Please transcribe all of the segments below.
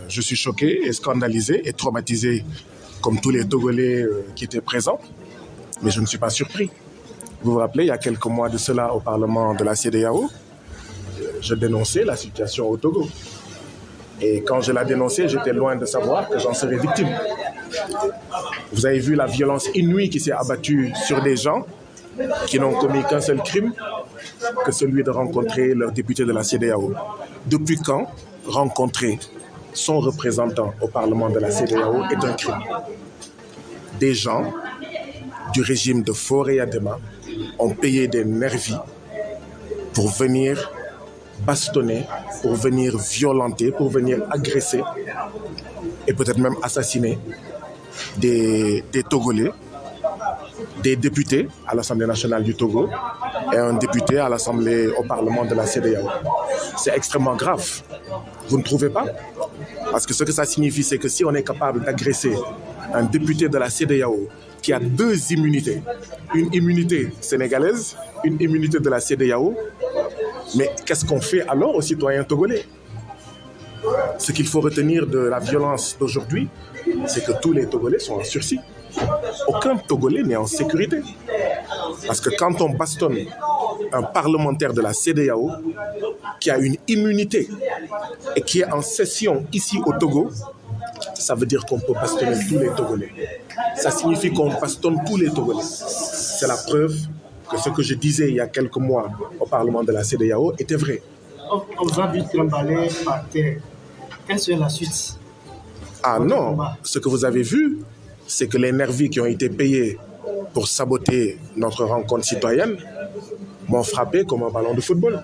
Je suis choqué et scandalisé et traumatisé comme tous les Togolais qui étaient présents, mais je ne suis pas surpris. Vous vous rappelez, il y a quelques mois de cela au Parlement de la CEDEAO, je dénonçais la situation au Togo. Et quand je la dénonçais, j'étais loin de savoir que j'en serais victime. Vous avez vu la violence inouïe qui s'est abattue sur des gens qui n'ont commis qu'un seul crime, que celui de rencontrer leur député de la CEDEAO. Depuis quand rencontrer son représentant au Parlement de la CEDEAO est un crime? Des gens du régime de Faure Yadema ont payé des nervis pour venir bastonner, pour venir violenter, pour venir agresser et peut-être même assassiner des Togolais, des députés à l'Assemblée nationale du Togo et un député à l'Assemblée au Parlement de la CEDEAO. C'est extrêmement grave. Vous ne trouvez pas? Parce que ce que ça signifie, c'est que si on est capable d'agresser un député de la CEDEAO qui a deux immunités, une immunité sénégalaise, une immunité de la CEDEAO, mais qu'est-ce qu'on fait alors aux citoyens togolais? Ce qu'il faut retenir de la violence d'aujourd'hui, c'est que tous les Togolais sont en sursis. Aucun Togolais n'est en sécurité. Parce que quand on bastonne un parlementaire de la CEDEAO qui a une immunité et qui est en session ici au Togo, ça veut dire qu'on peut bastonner tous les Togolais. Ça signifie qu'on bastonne tous les Togolais. C'est la preuve que ce que je disais il y a quelques mois au Parlement de la CEDEAO était vrai. On vous a vu trimballer par terre. Quelle serait la suite? Ah non, ce que vous avez vu, c'est que les nervis qui ont été payés pour saboter notre rencontre citoyenne m'ont frappé comme un ballon de football.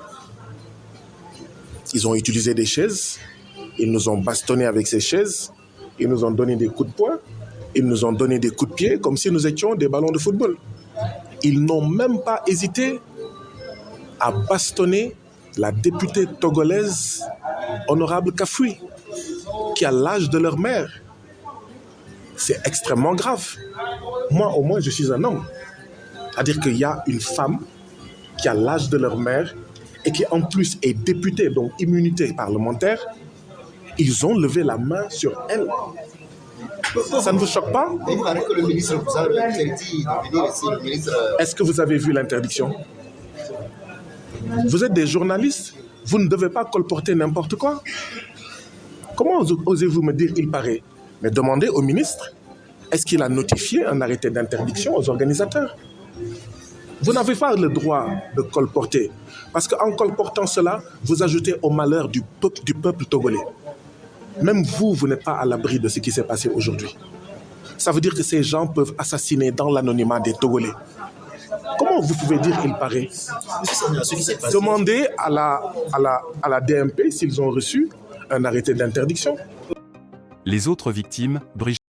Ils ont utilisé des chaises, ils nous ont bastonné avec ces chaises, ils nous ont donné des coups de poing, ils nous ont donné des coups de pied comme si nous étions des ballons de football. Ils n'ont même pas hésité à bastonner la députée togolaise honorable Kafoui, qui a l'âge de leur mère. C'est extrêmement grave. Moi, au moins, je suis un homme. C'est-à-dire qu'il y a une femme qui a l'âge de leur mère et qui, en plus, est députée, donc immunité parlementaire. Ils ont levé la main sur elle. Ça ne vous choque pas? Il paraît que le ministre vous a interdit de venir ici. Le ministre... Est-ce que vous avez vu l'interdiction? Vous êtes des journalistes. Vous ne devez pas colporter n'importe quoi. Comment osez-vous me dire « il paraît » Mais demandez au ministre, est-ce qu'il a notifié un arrêté d'interdiction aux organisateurs? Vous n'avez pas le droit de colporter. Parce qu'en colportant cela, vous ajoutez au malheur du peuple togolais. Même vous, vous n'êtes pas à l'abri de ce qui s'est passé aujourd'hui. Ça veut dire que ces gens peuvent assassiner dans l'anonymat des Togolais. Comment vous pouvez dire « il paraît » Demandez à la DMP s'ils ont reçu un arrêté d'interdiction. Les autres victimes, Brigitte